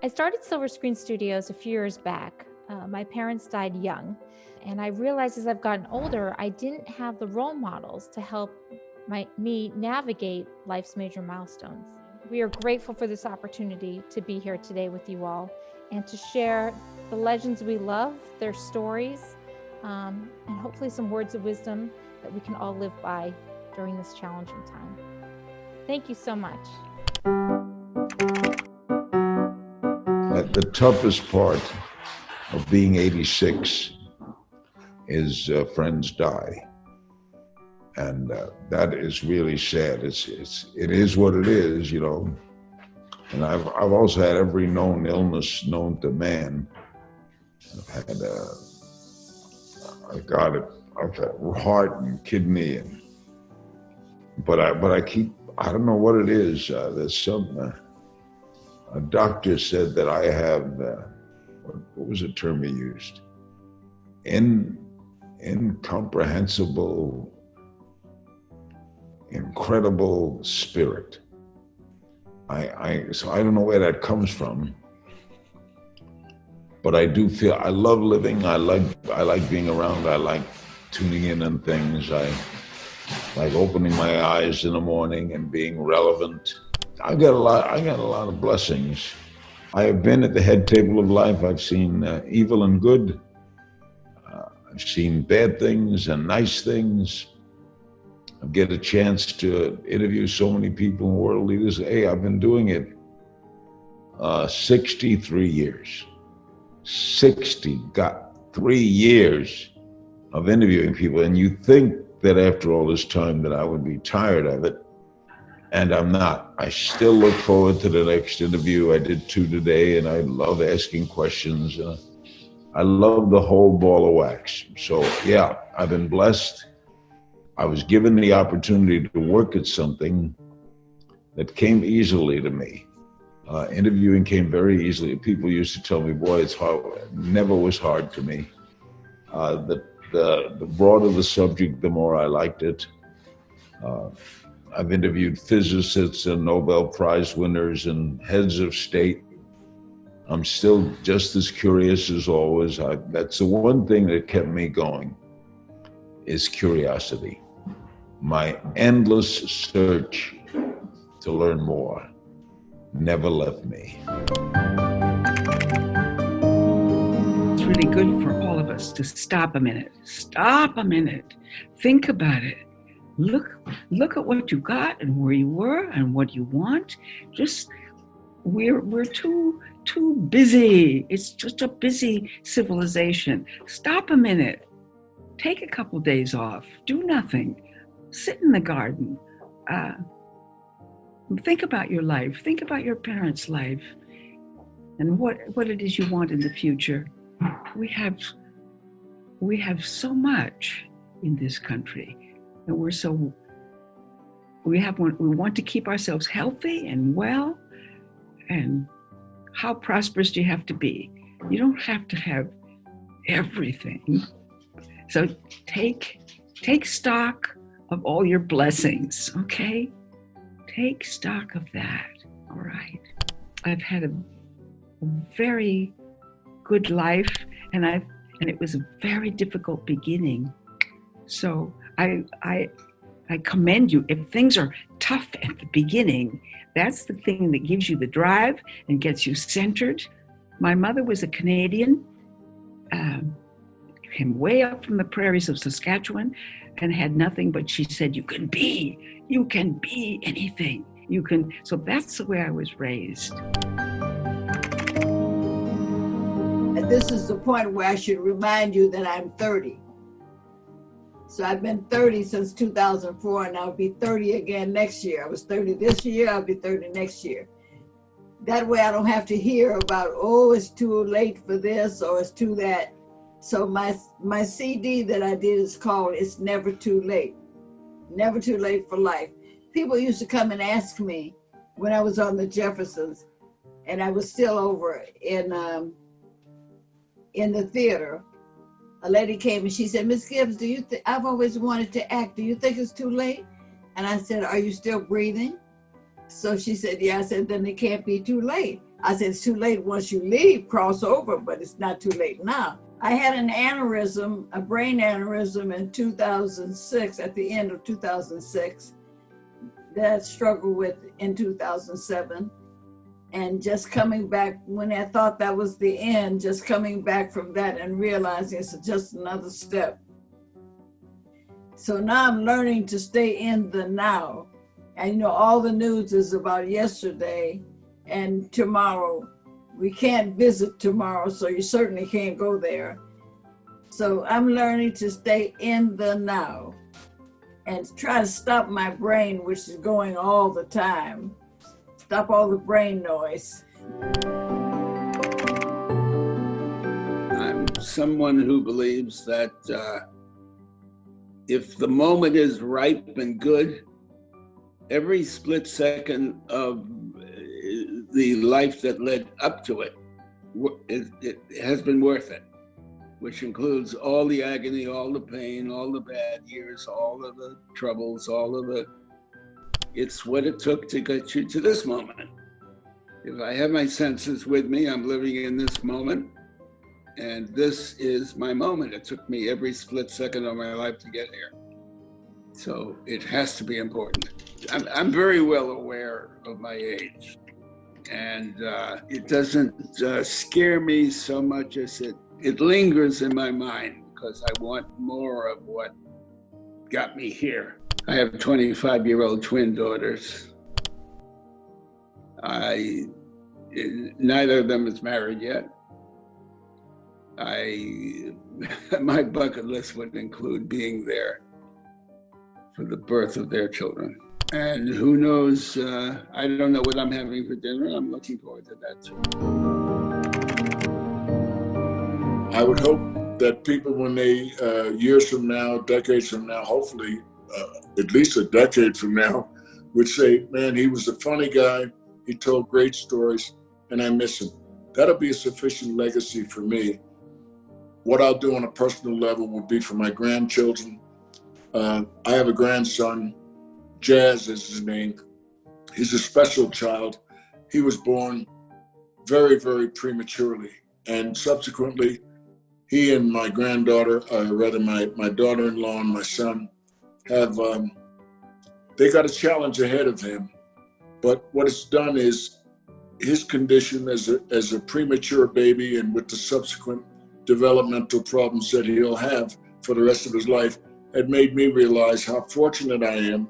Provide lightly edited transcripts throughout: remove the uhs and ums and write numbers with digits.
I started Silver Screen Studios a few years back. My parents died young, and I realized as I've gotten older, I didn't have the role models to help me navigate life's major milestones. We are grateful for this opportunity to be here today with you all and to share the legends we love, their stories, and hopefully some words of wisdom that we can all live by during this challenging time. Thank you so much. The toughest part of being 86 is friends die. And that is really sad. It is what it is, you know. And I've also had every known illness known to man. I've had I've had heart and kidney, but I don't know what it is. There's some a doctor said that I have what was the term he used? Incomprehensible, incredible spirit. So I don't know where that comes from, but I do feel I love living. I like being around. I like tuning in on things. I like opening my eyes in the morning and being relevant. I got a lot of blessings. I have been at the head table of life. I've seen evil and good. I've seen bad things and nice things. I get a chance to interview so many people and world leaders. Hey, I've been doing it 63 years. 3 years of interviewing people. And you think that after all this time that I would be tired of it, and I'm not. I still look forward to the next interview. I did 2 today, and I love asking questions. I love the whole ball of wax. So yeah, I've been blessed. I was given the opportunity to work at something that came easily to me. Interviewing came very easily. People used to tell me, boy, it's hard. It never was hard to me. The broader the subject, the more I liked it. I've interviewed physicists and Nobel Prize winners and heads of state. I'm still just as curious as always. That's the one thing that kept me going, is curiosity. My endless search to learn more never left me. It's really good for all of us to stop a minute. Stop a minute. Think about it. Look at what you got and where you were and what you want. Just we're too busy. It's just a busy civilization. Stop a minute. Take a couple days off. Do nothing. Sit in the garden. Think about your life. Think about your parents' life and what it is you want in the future. We have so much in this country. And we want to keep ourselves healthy and well. And how prosperous do you have to be? You don't have to have everything. So take stock of all your blessings, okay? Take stock of that, all right? I've had a very good life, and it was a very difficult beginning. So I commend you. If things are tough at the beginning, that's the thing that gives you the drive and gets you centered. My mother was a Canadian, came way up from the prairies of Saskatchewan and had nothing, but she said, you can be anything. So that's the way I was raised. This is the point where I should remind you that I'm 30. So I've been 30 since 2004, and I'll be 30 again next year. I was 30 this year, I'll be 30 next year. That way I don't have to hear about, oh, it's too late for this or it's too that. So my CD that I did is called It's Never Too Late. Never Too Late for Life. People used to come and ask me when I was on the Jeffersons, and I was still over in the theater. A lady came and she said, Miss Gibbs, I've always wanted to act. Do you think it's too late? And I said, are you still breathing? So she said, yeah. I said, then it can't be too late. I said, it's too late once you leave, cross over, but it's not too late now. I had an aneurysm, a brain aneurysm in 2006, at the end of 2006, that I struggled with in 2007. And just coming back, when I thought that was the end, just coming back from that and realizing it's just another step. So now I'm learning to stay in the now. And you know, all the news is about yesterday and tomorrow. We can't visit tomorrow, so you certainly can't go there. So I'm learning to stay in the now and try to stop my brain, which is going all the time. Stop all the brain noise. I'm someone who believes that if the moment is ripe and good, every split second of the life that led up to it has been worth it, which includes all the agony, all the pain, all the bad years, all of the troubles, it's what it took to get you to this moment. If I have my senses with me, I'm living in this moment, and this is my moment. It took me every split second of my life to get here. So it has to be important. I'm very well aware of my age, and it doesn't scare me so much as it lingers in my mind, because I want more of what got me here. I have 25-year-old twin daughters. Neither of them is married yet. My bucket list would include being there for the birth of their children. And who knows, I don't know what I'm having for dinner. I'm looking forward to that too. I would hope that people, when they, years from now, decades from now, hopefully at least a decade from now, would say, man, he was a funny guy. He told great stories, and I miss him. That'll be a sufficient legacy for me. What I'll do on a personal level would be for my grandchildren. I have a grandson, Jazz is his name. He's a special child. He was born very, very prematurely. And subsequently, he and my granddaughter, rather my daughter-in-law and my son, have, they got a challenge ahead of him. But what it's done is his condition as a premature baby, and with the subsequent developmental problems that he'll have for the rest of his life, had made me realize how fortunate I am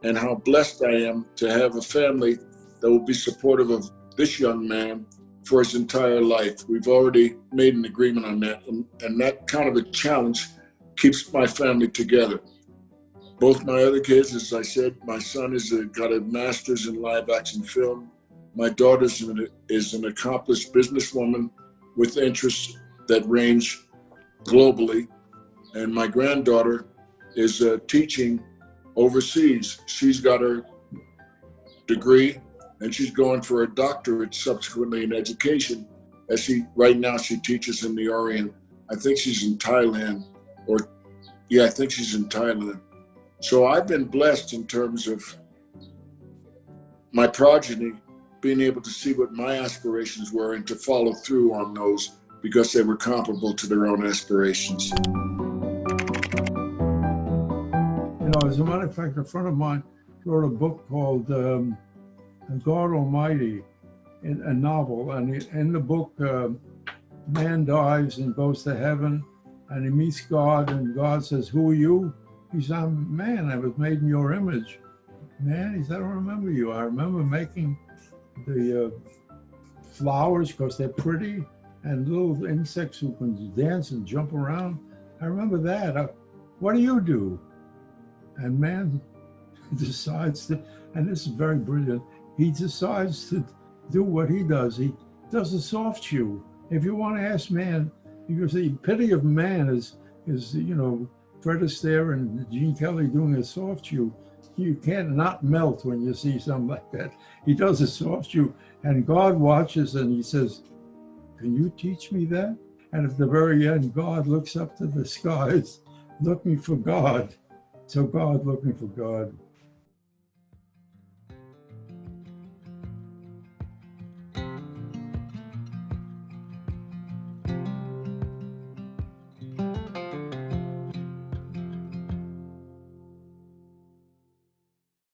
and how blessed I am to have a family that will be supportive of this young man for his entire life. We've already made an agreement on that, and that kind of a challenge keeps my family together. Both my other kids, as I said, my son got a master's in live action film. My daughter is an accomplished businesswoman with interests that range globally. And my granddaughter is teaching overseas. She's got her degree and she's going for a doctorate subsequently in education. Right now she teaches in the Orient. I think she's in Thailand, I think she's in Thailand. So I've been blessed in terms of my progeny being able to see what my aspirations were and to follow through on those because they were comparable to their own aspirations. You know, as a matter of fact, a friend of mine wrote a book called God Almighty, a novel. And in the book, man dies and goes to heaven and he meets God, and God says, "Who are you?" He said, "I'm man, I was made in your image." Man, he said, "I don't remember you. I remember making the flowers because they're pretty and little insects who can dance and jump around. I remember that. What do you do?" And man decides to, and this is very brilliant, he decides to do what he does. He does a soft shoe. If you want to ask man, because the pity of man is Fred Astaire and Gene Kelly doing a soft shoe. You can't not melt when you see something like that. He does a soft shoe, and God watches and he says, "Can you teach me that?" And at the very end, God looks up to the skies looking for God. So God looking for God.